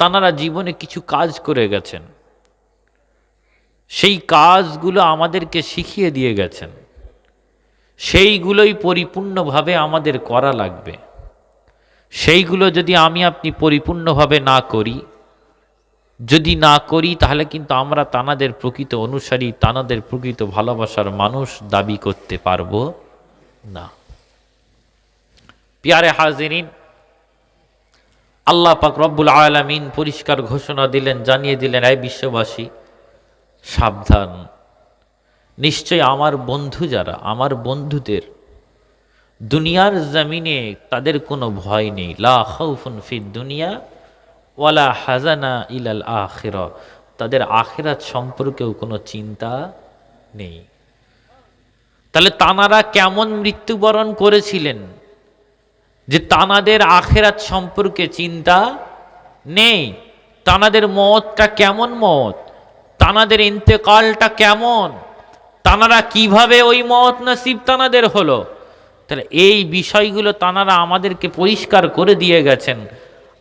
তানারা জীবনে কিছু কাজ করে গেছেন, সেই কাজগুলো আমাদেরকে শিখিয়ে দিয়ে গেছেন, সেইগুলোই পরিপূর্ণভাবে আমাদের করা লাগবে। সেইগুলো যদি আমি আপনি পরিপূর্ণভাবে না করি, তাহলে কিন্তু আমরা তানাদের প্রকৃত অনুসারী, তানাদের প্রকৃত ভালোবাসার মানুষ দাবি করতে পারবো না। প্যারে হাজিরিন, আল্লাহ পাক রব্বুল আলামিন পরিষ্কার ঘোষণা দিলেন, জানিয়ে দিলেন, এই বিশ্ববাসী সাবধান, নিশ্চয় আমার বন্ধু যারা, আমার বন্ধুদের দুনিয়ার জমিনে তাদের কোনো ভয় নেই। লা খাউফুন ফিদ দুনিয়া ওয়ালা হাজানা ইলাল আখিরা, তাদের আখিরাত সম্পর্কেও কোনো চিন্তা নেই। তাহলে তানারা কেমন মৃত্যুবরণ করেছিলেন যে তানাদের আখিরাত সম্পর্কে চিন্তা নেই? তানাদের মওতটা কেমন মওত, তানাদের ইন্তেকালটা কেমন, তানারা কিভাবে ওই মওত নসিব তানাদের হলো? তাহলে এই বিষয়গুলো তানারা আমাদেরকে পরিষ্কার করে দিয়ে গেছেন।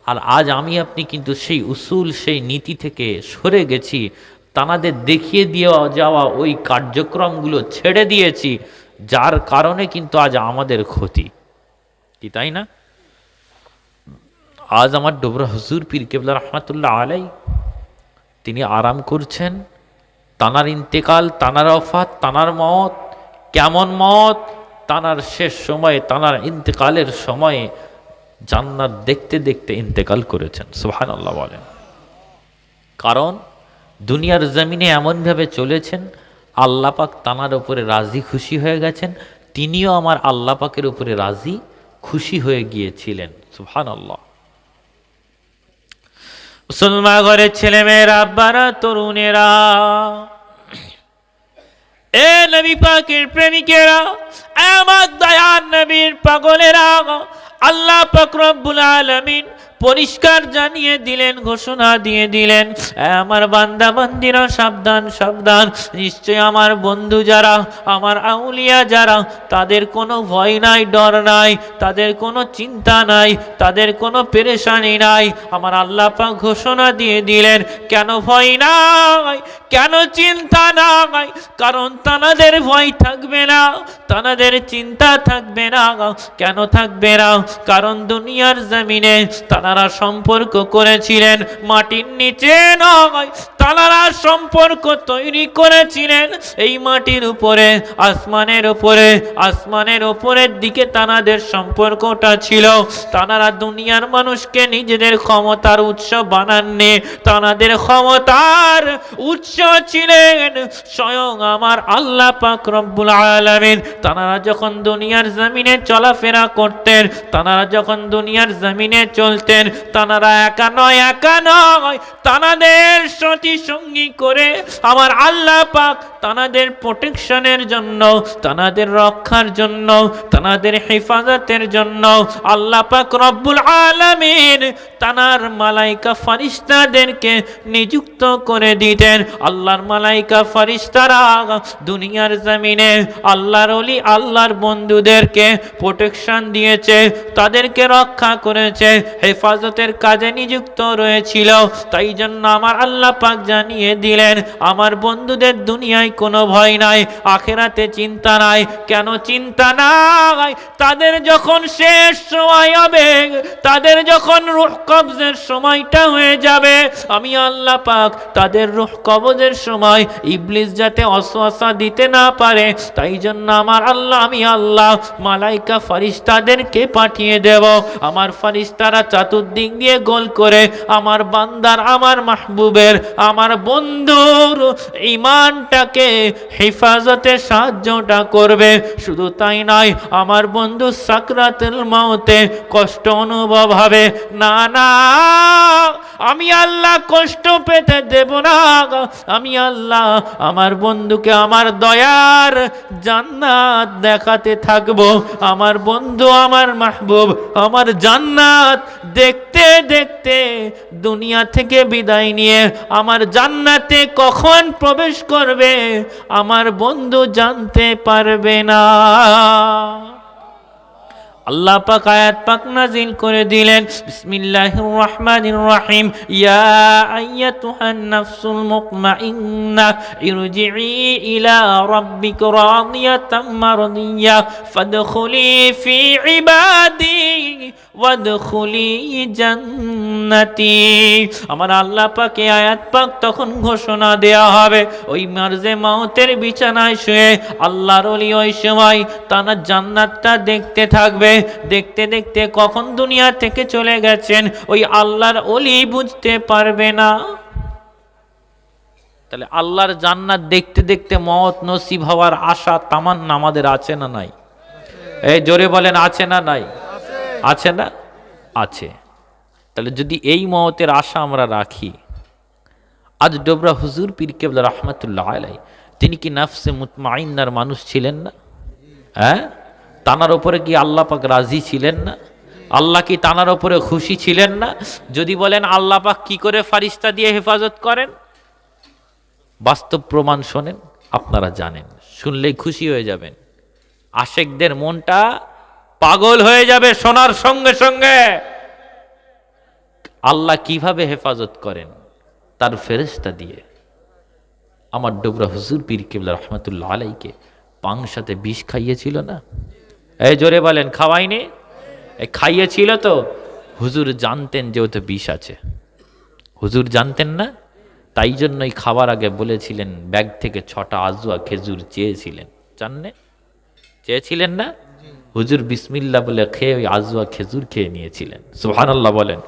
আর আজ আমি আপনি কিন্তু সেই উসুল, সেই নীতি থেকে সরে গেছি, তানাদের দেখিয়ে দিয়ে যাওয়া ওই কার্যক্রমগুলো ছেড়ে দিয়েছি, যার কারণে কিন্তু আজ আমাদের ক্ষতি, কি তাই না? আজ আমার ডোবরা হুজুর পীর কেবলা রহমাতুল্লাহ আলাই তিনি আরাম করছেন, তানার ইন্তেকাল, তানার ওফাত, তানার মওত, কেমন মওত, তানার শেষ সময়ে, তানার ইন্তেকালের সময়ে জান্নাত দেখতে দেখতে ইন্তেকাল করেছেন। সুবহানাল্লাহ বলেন। কারণ দুনিয়ার জমিনে এমনভাবে চলেছেন, আল্লাহ পাক তানার উপরে রাজি খুশি হয়ে গেছেন, তিনিও আমার আল্লাহ পাকের উপরে রাজি খুশি হয়ে গিয়েছিলেন। সুবহানাল্লাহ। মুসলমান ঘরের ছেলেমেয়েরা, আব্বারা, তরুণেরা, এ নবী পাকের প্রেমিকেরা, আমার দয়ার নবীর পাগলেরা, আল্লাহ পাক রব্বুল আলামিন পরিষ্কার জানিয়ে দিলেন, ঘোষণা দিয়ে দিলেন, আমার বান্দা বান্দিরা সাবধান সাবধান, নিশ্চয় আমার বন্ধু যারা, আমার আউলিয়া যারা, তাদের কোনো ভয় নাই, ডর নাই, তাদের কোনো চিন্তা নাই, তাদের কোনো পেরেশানি নাই। আমার আল্লাহ পাক ঘোষণা দিয়ে দিলেন, কেন ভয় নাই, কেন চিন্তা নাই? কারণ তানাদের ভয় থাকবে না, তানাদের চিন্তা থাকবে না। কেন থাকবে না? কারণ দুনিয়ার জমিনে তানারা সম্পর্ক করেছিলেন মাটির নিচে নয়, তানারা সম্পর্ক তৈরি করেছিলেন এই মাটির উপরে, আসমানের উপরে। আসমানের উপরের দিকে তানাদের সম্পর্কটা ছিল। তানারা দুনিয়ার মানুষকে নিজেদের ক্ষমতার উৎস বানাননি, তানাদের ক্ষমতার উৎস ছিলেন স্বয়ং আমার আল্লাহ পাক রব্বুল আলামিন। তানারা যখন দুনিয়ার জমিনে চলাফেরা করতেন, তানারা যখন দুনিয়ার জমিনে চলতেন, তানারা একা নয়, একা নয়, তানাদের সাথী সঙ্গী করে আমার আল্লাহ পাক তানাদের প্রোটেকশনের জন্য, তানাদের রক্ষার জন্য, তানাদের হেফাজতের জন্য আল্লাহ পাক রব্বুল আলামিন তানার মালাইকা ফারিস্তাদেরকে নিযুক্ত করে দিতেন। আল্লাহর মালাইকা ফারিস্তারা দুনিয়ার জমিনে আল্লাহর ওলি, আল্লাহর বন্ধুদেরকে প্রোটেকশন দিয়েছে, তাদেরকে রক্ষা করেছে, হেফাজতের কাজে নিযুক্ত রয়েছিল। তাই জন্য আমার আল্লাহ পাক জানিয়ে দিলেন, আমার বন্ধুদের দুনিয়ায় কোনো ভয় নাই, আখিরাতে চিন্তা নাই। কেন চিন্তা নাই? তাদের যখন শেষ সময় হবে, তাদের যখন রূহ কবজের সময়টা হয়ে যাবে, আমি আল্লাহ পাক তাদের রূহ কবজের সময় ইবলিস যাতে ওয়াসওয়াসা দিতে না পারে, তাই জন্য আমার আল্লাহ, আমি আল্লাহ মালাইকা ফারিস্তাদেরকে পাঠিয়ে দেব। আমার ফারিস্তারা চতুর্দিক দিয়ে গোল করে আমার বান্দার, আমার মাহবুবের, আমার বন্ধুর ঈমানটাকে হেফাজতে সাহায্যটা করবে। শুধু তাই নয়, আমার বন্ধু সাকরাতুল মউতে কষ্ট অনুভব হবে না, না, আমি আল্লাহ কষ্ট পেতে দেব না। আমি আল্লাহ আমার বন্ধুকে আমার দয়ার জান্নাত দেখাতে থাকবো। আমার বন্ধু, আমার মাহবুব, আমার জান্নাত দেখতে দেখতে দুনিয়া থেকে বিদায় নিয়ে আমার জান্নাতে কখন প্রবেশ করবে আমার বন্ধু জানতে পারবে না। আল্লাহ পাক আয়াত পাক নাজিল করে দিলেন, বিসমিল্লাহির রহমানির রহিম, ইয়া আইয়াতুহান নাফসুল মুতমাইন্নাহ ইরজিই ইলা রাব্বিকা রাদিয়াতাম মারদিয়া ফাদখুলি ফি ইবাদি ওয়াদখুলি জান্নাতি। আমার আল্লাহ পাকে আয়াত পাক তখন ঘোষণা দেয়া হবে, ওই মারজে মাউতের বিছানায় শুয়ে আল্লাহর ওলি ওই সময় তারা জান্নাতটা দেখতে থাকবে। দেখতে দেখতে কখন দুনিয়া থেকে চলে গেছেন ওই আল্লাহর ওলি বুঝতে পারবে না। তাহলে আল্লাহর জান্নাত দেখতে দেখতে মওত নসিব হওয়ার আশা তামান্না আমাদের আছে না নাই? এই জোরে বলেন, আছে না নাই? আছে না? আছে। তাহলে যদি এই মওতের আশা আমরা রাখি, আজ ডোবরা হুজুর পীর কেবলা রহমাতুল্লাহ আলাইহি তিনি কি নাফসে মুতমাইন্নার মানুষ ছিলেন না? হ্যাঁ, তানার উপরে কি আল্লাহ পাক রাজি ছিলেন না? আল্লাহ কি তানার উপরে খুশি ছিলেন না? যদি বলেন আল্লাহ পাক কি করে ফারিস্তা দিয়ে হেফাজত করেন, বাস্তব প্রমাণ শোনেন, আপনারা জানেন, শুনলেই খুশি হয়ে যাবেন। আশেকদের মনটা পাগল হয়ে যাবে শোনার সঙ্গে সঙ্গে। আল্লাহ কিভাবে হেফাজত করেন তার ফেরেশতা দিয়ে। আমার ডোবরা হুজুর পীর কেবলা রহমাতুল্লাহ আলাইহিকে পাংশাতে বিষ খাইয়েছিল না? এই জোরে বলেন, খাওয়াইনি? এই খাইয়েছিল তো। হুজুর জানতেন যে ওতে বিষ আছে, হুজুর জানতেন না? তাই জন্যই খাবার আগে বলেছিলেন, ব্যাগ থেকে 6টা আজওয়া খেজুর চেয়েছিলেন, জাননে? চেয়েছিলেন না? হুজুর বিসমিল্লাহ বলে খেয়ে ওই আজওয়া খেজুর খেয়ে নিয়েছিলেন। সুবহানাল্লাহ বলেন।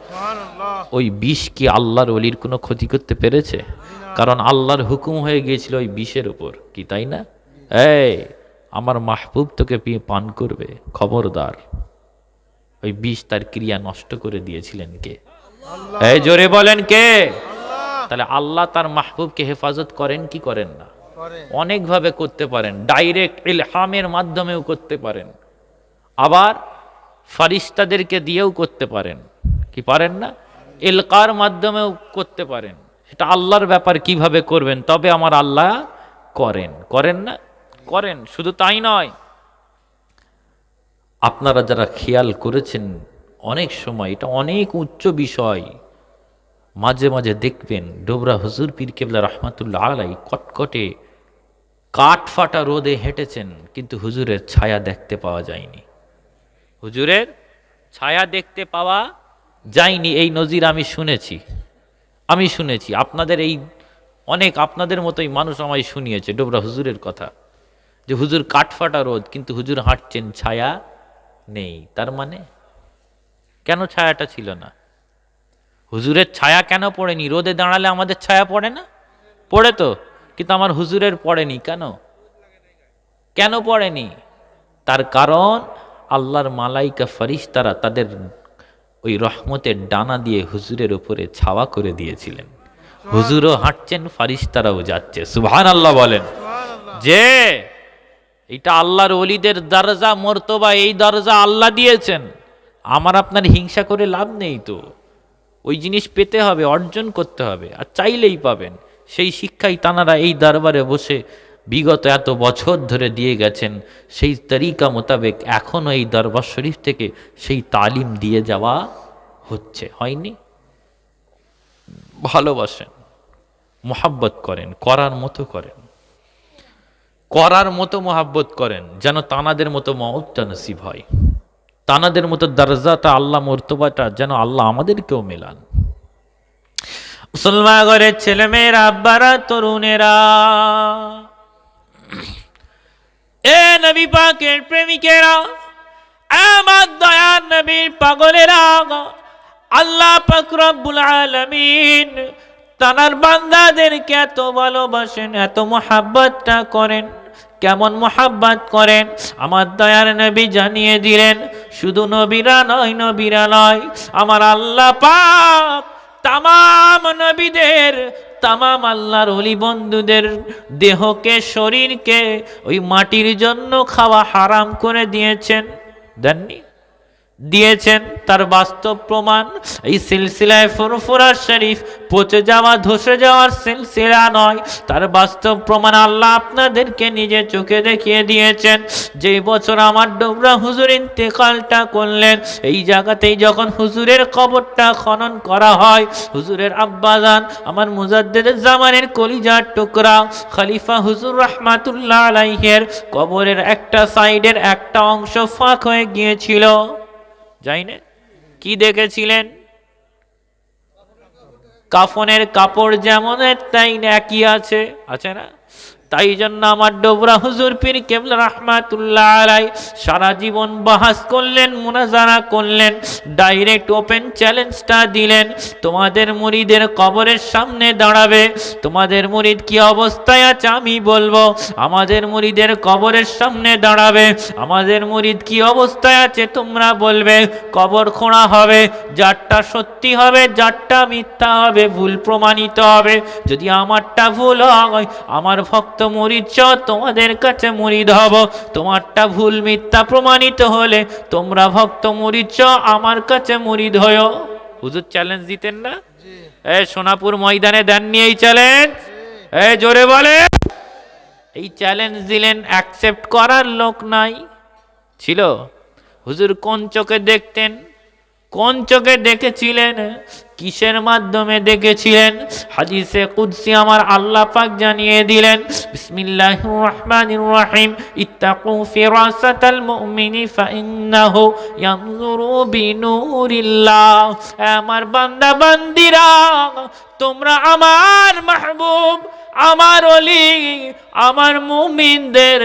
ওই বিষ কি আল্লাহর ওলির কোনো ক্ষতি করতে পেরেছে? কারণ আল্লাহর হুকুম হয়ে গিয়েছিল ওই বিষের উপর, কি তাই না? এই আমার মাহবুব তোকে পান করবে, খবরদার। ওই বিষ তার ক্রিয়া নষ্ট করে দিয়েছিলেন কে? এই জোরে বলেন, কে? তাহলে আল্লাহ তার মাহবুবকে হেফাজত করেন কি করেন না? অনেকভাবে করতে পারেন। ডাইরেক্ট ইলহামের মাধ্যমেও করতে পারেন, আবার ফারিস্তাদেরকে দিয়েও করতে পারেন, কি পারেন না? ইলকার মাধ্যমেও করতে পারেন। সেটা আল্লাহর ব্যাপার, কিভাবে করবেন। তবে আমার আল্লাহ করেন, করেন না? করেন। শুধু তাই নয়, আপনারা যারা খেয়াল করেছেন অনেক সময়, এটা অনেক উচ্চ বিষয়, মাঝে মাঝে দেখবেন ডোবরা হুজুর পীর কেবলা রহমাতুল্লাহ আলাইহি কটকটে কাঠফাটা রোদে হেঁটেছেন, কিন্তু হুজুরের ছায়া দেখতে পাওয়া যায়নি। হুজুরের ছায়া দেখতে পাওয়া যায়নি। এই নজির আমি শুনেছি। আপনাদের এই অনেক আপনাদের মতোই মানুষ আমায় শুনিয়েছে ডোবরা হুজুরের কথা, যে হুজুর কাঠফাটা রোদ, কিন্তু হুজুর হাঁটছেন, ছায়া নেই। তার মানে কেন ছায়াটা ছিল না? হুজুরের ছায়া কেন পড়েনি? রোদে দাঁড়ালে আমাদের ছায়া পড়ে না? পড়ে তো, কিন্তু আমার হুজুরের পড়েনি কেন? কেন পড়েনি? তার কারণ আল্লাহর মালাইকা ফারিস্তারা তাদের ওই রহমতের ডানা দিয়ে হুজুরের উপরে ছাওয়া করে দিয়েছিলেন। হুজুরও হাঁটছেন, ফারিস্তারাও যাচ্ছে। সুবহানাল্লাহ বলেন। যে এটা আল্লাহর ওলিদের দরজা, মর্তবা, এই দরজা আল্লাহ দিয়েছেন। আমার আপনার হিংসা করে লাভ নেই তো। ওই জিনিস পেতে হবে, অর্জন করতে হবে, আর চাইলেই পাবেন। সেই শিক্ষাই তানারা এই দরবারে বসে বিগত এত বছর ধরে দিয়ে গেছেন। সেই তরিকা মোতাবেক এখনও এই দরবার শরীফ থেকে সেই তালিম দিয়ে যাওয়া হচ্ছে, হয়নি? ভালোবাসেন, মোহাব্বত করেন, করার মতো করেন, করার মতো মোহাব্বত করেন, যেন তানাদের মতো মওতটা নসিব হয়, তানাদের মতো দরজাটা, আল্লাহ মর্তবাটা যেন আল্লাহ আমাদেরকেও মেলান। মুসলমান ঘরের ছেলেমেয়েরা, আব্বারা, তরুণেরা, এ নবী পাকের প্রেমিকেরা, আমার দয়ার নবীর পাগলেরা, আল্লাহ পাক রব্বুল আলামিন তানার বান্দাদেরকে এত ভালোবাসেন, এত মোহাব্বতটা করেন। কেমন মোহাব্বত করেন আমার দয়ার নবী জানিয়ে দিলেন। শুধু নবীরা নয়, আমার আল্লাহ পাক তামাম নবীদের, তামাম আল্লাহর ওলি বন্ধুদের দেহকে, শরীরকে ওই মাটির জন্য খাওয়া হারাম করে দিয়েছেন, দেননি? দিয়েছেন তার বাস্তব প্রমাণ এই সিলসিলায় ফুরফুরা শরীফ পচে যাওয়া ধসে যাওয়ার সিলসিলা নয়, তার বাস্তব প্রমাণ আল্লাহ আপনাদেরকে নিজে চোখে দেখিয়ে দিয়েছেন। যেই বছর আমার ডোবরা হুজুর ইন্তেকালটা করলেন, এই জায়গাতেই যখন হুজুরের কবরটা খনন করা হয়, হুজুরের আব্বাজান আমার মুজাদ্দিদ জামানের কলিজার টুকরা খলিফা হুজুর রহমাতুল্লাহ আলাইহির কবরের একটা সাইডের একটা অংশ ফাঁক হয়ে গিয়েছিল। যাই না, কি দেখেছিলেন? কাফনের কাপড় যেমন তাই একই আছে, আছে না? তাই জন্য আমার ডোবরা হুজুর পীর কেবলা রাহমাতুল্লাহ আলাই সারা জীবন বাহাস করলেন, মুনাজারা করলেন, ডাইরেক্ট ওপেন চ্যালেঞ্জটা দিলেন, তোমাদের মুরিদের কবরের সামনে দাঁড়াবে, তোমাদের মুরিদ কি অবস্থায় আছে আমি বলবো, আমাদের মুরিদের কবরের সামনে দাঁড়াবে, আমাদের মুরিদ কি অবস্থায় আছে তোমরা বলবে, কবর খোঁড়া হবে, যারটা সত্যি হবে যারটা মিথ্যা হবে ভুল প্রমাণিত হবে। যদি আমারটা ভুল হয় আমার ভক্ত মুরিদ চাও তোমাদের কাছে মুরিদ হব, তোমারটা ভুল মিথ্যা প্রমাণিত হলে তোমরা ভক্ত মুরিদ চাও আমার কাছে মুরিদ হয়ো। হুজুর চ্যালেঞ্জ দিতেন না? সোনাপুর ময়দানে দেননি এই চ্যালেঞ্জ? জোরে বলে। এই চ্যালেঞ্জ দিলেন, অ্যাকসেপ্ট করার লোক নাই ছিল। হুজুর কোন চোখে দেখতেন, কোন চোখে দেখেছিলেন, কিসের মাধ্যমে দেখেছিলেন? হাদিসে কুদসি আমার আল্লাহ পাক জানিয়ে দিলেন, বিসমিল্লাহির রহমানির রহিম, ইত্তাকু ফিরাসাতাল মুমিনি ফাইন্নাহু ইয়ানজুরু বিনুরিল্লাহ। আমার বান্দা বান্দিরা, তোমরা আমার মাহবুব, আমার ওলি, আমার মুমিনদের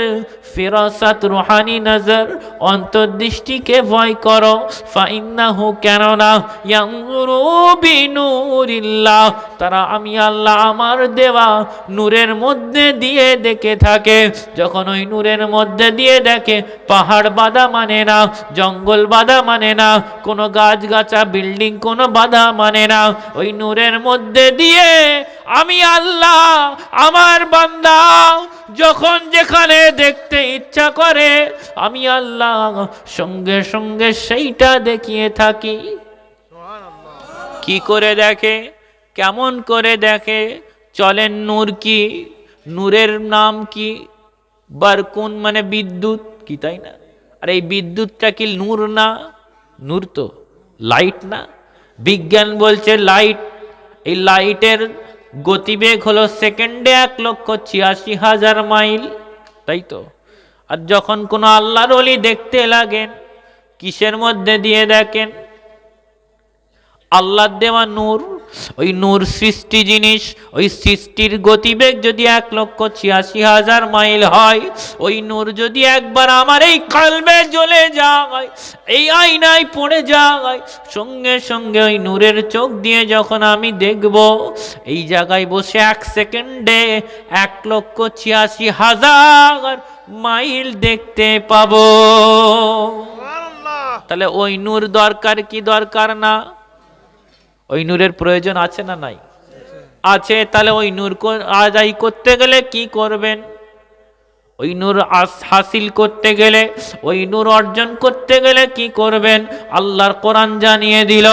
ফিরাসাত রুহানি নজর অন্তর্দৃষ্টিকে ভয় করো। ফাইন্নাহু, কেননা ইয়ানজুরু বিনুরিল্লাহ, তারা আমি আল্লাহ আমার দেওয়া নূরের মধ্যে দিয়ে দেখে থাকে। যখন ওই নূরের মধ্যে দিয়ে দেখে, পাহাড় বাধা মানে না, জঙ্গল বাধা মানে না, কোনো গাছগাছা বিল্ডিং কোনো বাধা মানে না, ওই নূরের মধ্যে দিয়ে আমি আল্লাহ আমার বান্দা যখন যেখানে দেখতে ইচ্ছা করে আমি আল্লাহ সঙ্গে সঙ্গে সেইটা দেখিয়ে থাকি। কি করে দেখে, কেমন করে দেখে? চলেন, নূর কি, নূরের নাম কি? বারকুন মানে বিদ্যুৎ, কি তাই না? আর এই বিদ্যুৎটা কি নূর না? নূর তো লাইট না? বিজ্ঞান বলছে লাইট, এই লাইটের গতিবেগ হলো সেকেন্ডে 1,86,000 মাইল, তাই তো? আর যখন কোনো আল্লাহর ওলি দেখতে লাগেন, কিসের মধ্যে দিয়ে দেখেন? আল্লাহর দেওয়া নূর। ওই নূর সৃষ্টি জিনিস, ওই সৃষ্টির গতিবেগ যদি 1,86,000 মাইল হয়, ওই নূর যদি একবার আমার এই কলবে জ্বলে যায়, এই আয়নায় পড়ে যায়, সঙ্গে সঙ্গে ওই নূরের চোখ দিয়ে যখন আমি দেখব, এই জায়গায় বসে 1 সেকেন্ডে 1,86,000 মাইল দেখতে পাবো। তাহলে ওই নূর দরকার কি দরকার না? ওই নূরের প্রয়োজন আছে না নাই? আছে। তাহলে ওই নূর আদায় করতে গেলে কি করবেন? ওই নূর হাসিল করতে গেলে, ওই নূর অর্জন করতে গেলে কি করবেন? আল্লাহর কোরআন জানিয়ে দিল,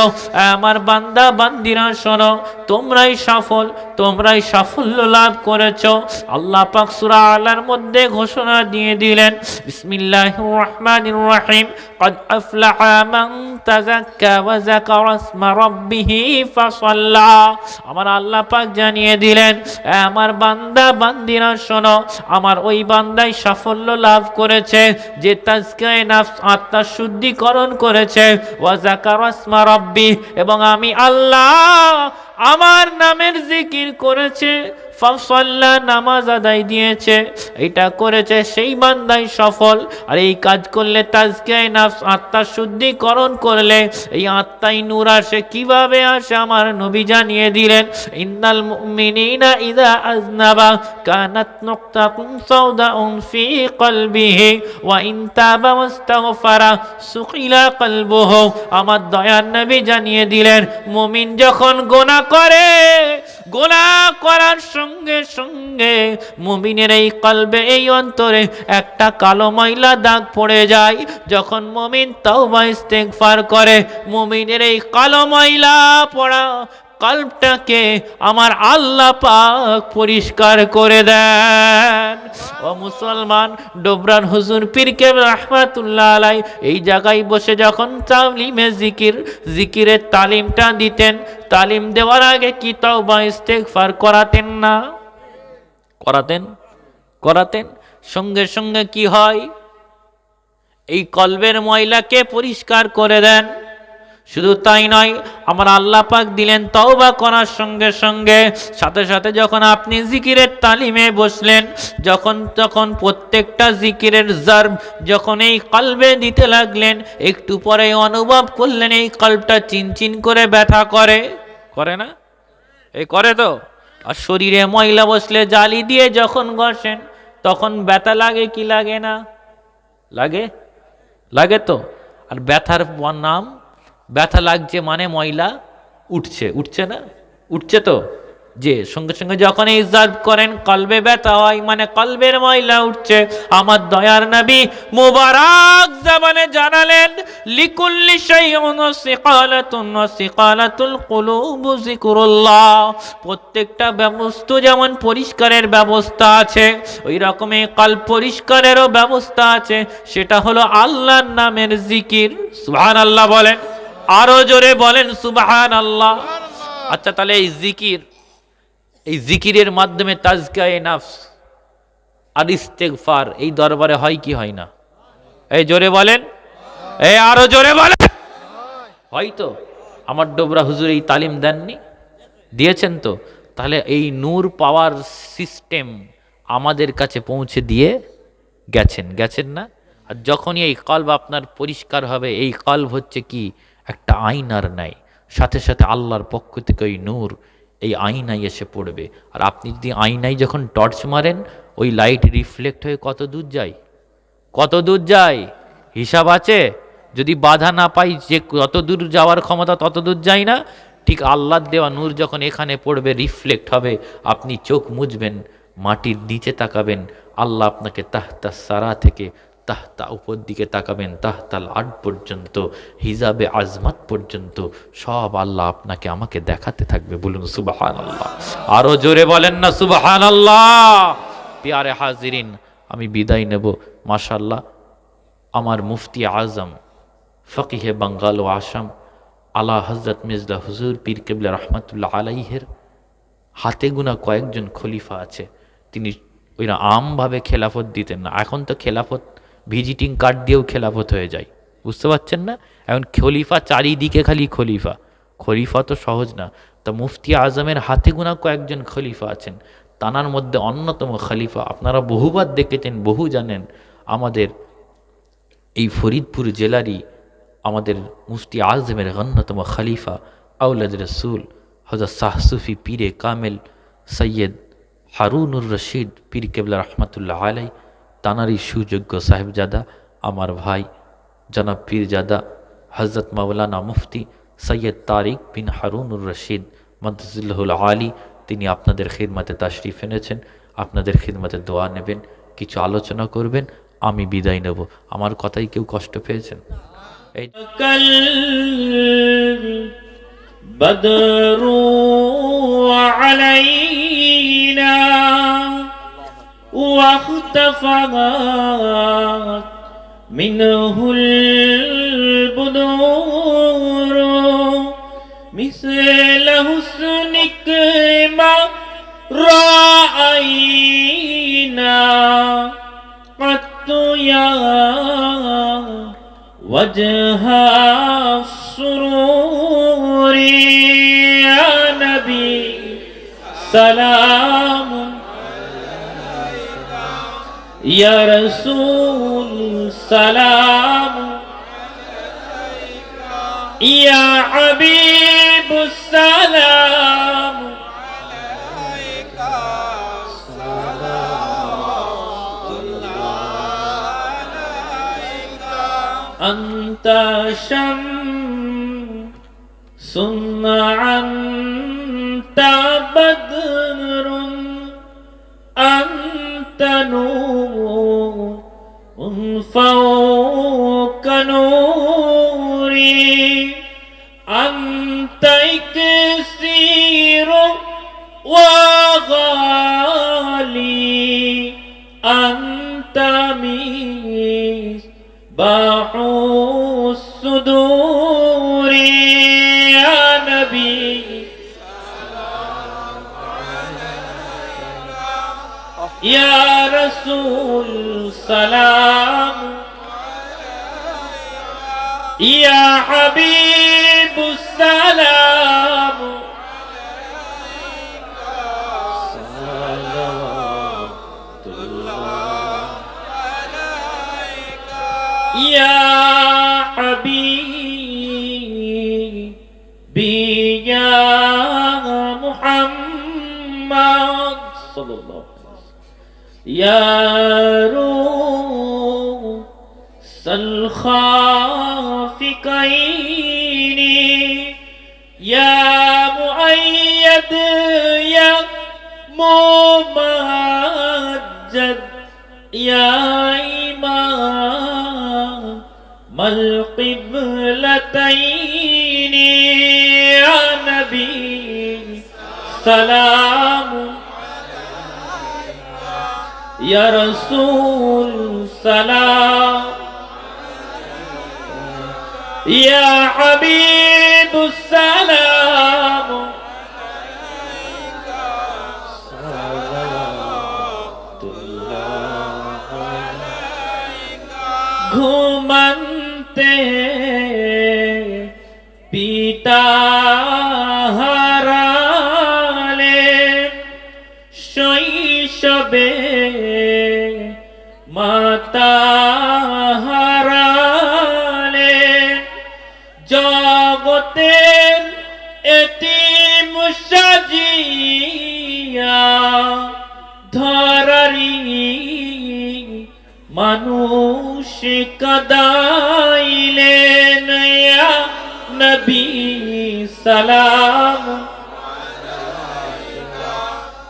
আমার বান্দা বান্দিরা শোনো, তোমরাই সফল, তোমরাই সাফল্য লাভ করেছো। আল্লাহ পাক সূরা আলার মধ্যে ঘোষণা দিয়ে দিলেন, বিসমিল্লাহির রহমানির রহিম, قد أفلح من تزكى وذكر اسم ربه فصلى। আমার আল্লাহ পাক জানিয়ে দিলেন, আমার বান্দা বান্দিরা শোনো, আমার ওই বান্দাই সাফল্য লাভ করেছে যে তাজকিয়ায়ে নফস, আত্মা শুদ্ধিকরণ করেছে, ওয়া যাকারা ইসমা রাব্বি, এবং আমি আল্লাহ আমার নামের জিকির করেছে, ফাসাল্লা, নামাজ আদায় দিয়েছে, এটা করেছে, সেই বান্দাই সফল। আর এই কাজ করলে, তাজকিয়ায়ে নফস, আত্মা শুদ্ধিকরণ করলে এই আত্মায় নূর আসে। কিভাবে আসে? আমার নবী জানিয়ে দিলেন, ইন্নাল মুমিনিনা ইযা আযনাবা কানাত নুকতাতুন সাউদাউন ফি কলবিহি ওয়া ইন তাবা ওয়াস্তাগফারা সুকিলা কলবুহু। আমার দয়ার নবী জানিয়ে দিলেন, মুমিন যখন গুনাহ করে, গুনাহ করার সঙ্গে সঙ্গে মুমিনের এই কলবে, এই অন্তরে একটা কালো ময়লা দাগ পড়ে যায়। যখন মুমিন তওবা ইস্তেগফার করে, মুমিনের এই কালো ময়লা পড়া কলবটাকে আমার আল্লাহ পাক পরিষ্কার করে দেন। ও মুসলমান, ডোবরান হুজুর পীর কেবলা রাহমাতুল্লাহ আলাইহি এই জায়গায় বসে যখন তালিমে জিকিরের তালিমটা দিতেন, তালিম দেওয়ার আগে কি তওবা ইস্তেগফার করাতেন না? করাতেন। সঙ্গে সঙ্গে কি হয়? এই কলবের ময়লাকে পরিষ্কার করে দেন। শুধু তাই নয়, আমার আল্লাহ পাক দিলেন তওবা করার সঙ্গে সঙ্গে সাথে সাথে যখন আপনি জিকিরের তালিমে বসলেন, যখন প্রত্যেকটা জিকিরের জার্ব যখন এই কলবে দিতে লাগলেন, একটু পরে অনুভব করলেন এই কলবটা চিনচিন করে ব্যথা করে না? এই করে তো। আর শরীরে ময়লা বসলে জালি দিয়ে যখন ঘষেন তখন ব্যথা লাগে কি লাগে না? লাগে তো। আর ব্যথার নাম, ব্যথা লাগছে মানে ময়লা উঠছে না? উঠছে তো। যে সঙ্গে সঙ্গে যখন এই জার্ব করেন কলবে ব্যথা হয় মানে কলবের ময়লা উঠছে। আমার দয়ার নবী মুবারক জবানে জানালেন, লিকুল্লি শাইউন সিকালাতুন ওয়া সিকালাতুল কুলুবু যিকরুল্লাহ। প্রত্যেকটা ব্যবস্থা যেমন পরিষ্কারের ব্যবস্থা আছে, ওই রকমই কলব পরিষ্কারেরও ব্যবস্থা আছে, সেটা হলো আল্লাহর নামের জিকির। সুবহানাল্লাহ বলেন, আরো জোরে বলেন সুবহানাল্লাহ। আচ্ছা, তাহলে এই জিকিরের মাধ্যমে তাজকিয়ায়ে নফস আর ইস্তেগফার এই দরবারে হয় কি হয় না? এই জোরে বলেন, এই আরো জোরে বলেন। হয়তো আমার ডোবরা হুজুর এই তালিম দেননি? দিয়েছেন তো। তাহলে এই নূর পাওয়ার সিস্টেম আমাদের কাছে পৌঁছে দিয়ে গেছেন না? আর যখনই এই কলব আপনার পরিষ্কার হবে, এই কলব হচ্ছে কি একটা আয়নার ন্যায়, সাথে সাথে আল্লাহর পক্ষ থেকে ওই নূর এই আয়নায় এসে পড়বে। আর আপনি যদি আয়নায় যখন টর্চ মারেন, ওই লাইট রিফ্লেক্ট হয়ে কত দূর যায় হিসাব আছে? যদি বাধা না পাই, যে কত দূর যাওয়ার ক্ষমতা তত দূর যায় না? ঠিক আল্লাহর দেওয়া নূর যখন এখানে পড়বে, রিফ্লেক্ট হবে, আপনি চোখ মুছবেন, মাটির নিচে তাকাবেন, আল্লাহ আপনাকে তাহতা সারা থেকে তাহতা উপর দিকে তাকাবেন, তাহতাল আট পর্যন্ত, হিজাবে আজমাত পর্যন্ত সব আল্লাহ আপনাকে আমাকে দেখাতে থাকবে। বলুন সুবহানাল্লাহ। আরো জোরে বলেন না সুবহানাল্লাহ। প্যারে হাজিরিন, আমি বিদায় নেব। মাশাআল্লাহ, আমার মুফতি আজম ফকিহে বাঙ্গাল ও আসাম আলা হযরত মির্জা হুজুর পীর কেবলা রহমাতুল্লাহ আলাইহির হাতে গোনা কয়েকজন খলিফা আছে। তিনি ওইরা আমভাবে খেলাফত দিতেন না। এখন তো খেলাফত ভিজিটিং কার্ড দিয়েও খেলাফত হয়ে যায়, বুঝতে পারছেন না? এখন খলিফা চারিদিকে খালি খলিফা তো সহজ না। তা মুফতি আজমের হাতে গোনা কয়েকজন খলিফা আছেন, তানার মধ্যে অন্যতম খলিফা আপনারা বহুবার দেখেছেন, বহু জানেন, আমাদের এই ফরিদপুর জেলারই আমাদের মুফতি আজমের অন্যতম খলিফা আউলাদ রসুল হযরত শাহ সুফি পীরে কামেল সৈয়দ হারুনুর রশিদ পীর কেবলা রহমাতুল্লাহ আলাই, তানারই সুযোগ্য সাহেবজাদা আমার ভাই জনাব পীরজাদা হযরত মাওলানা মুফতি সৈয়দ তারিক বিন হারুনুর রশিদ মাদ্দাজিল্লাহুল আলী, তিনি আপনাদের খিদমতে তাশরিফ এনেছেন। আপনাদের খিদমতে দোয়া নেবেন, কিছু আলোচনা করবেন, আমি বিদায় নেব। আমার কথাই কেউ কষ্ট পেয়েছেন? এই বদরু আলাইনা واختفت منه البدور مثل حسنك ما رأينا قط يا وجه السرور يا نبي سلام يا رسول سلام يا حبيب السلام أنت شمس أنت বদরুন আনতা নূরুন ফাওকা নূরি আনতা ইকসিরু ওয়া গালি আনতা মিসবাহু সুদুরি ইয়া নবী ইয়া রাসূল সালাম ইয়া হাবিবুস সালাম ইয়া হাবিবি ইয়া মুহাম্মদ সাল্লাল্লাহু يا روح الخافقين يا مؤيد يا ممجد يا إمام القبلتين يا نبي سلام يا رسول سلام يا حبيب السلام صلوات الله عليك ঘুমন্তে পিতা হারালেন শৈশবে মাতা হারালেন জগতের এতিম সাজিয়া ধরারি মানুষ কাদাইলেন ইয়া নবী সালাম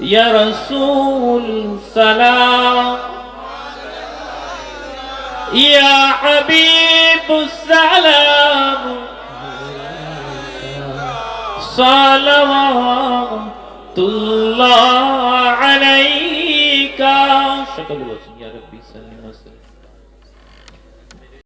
ইয়া রাসূল সালাম ইয়া হাবিবুস সালাম সালাওয়াতুল্লাহ আলাইকা সকল বলছেন ইয়া রাব্বি সাল্লি ওয়া সাল্লিম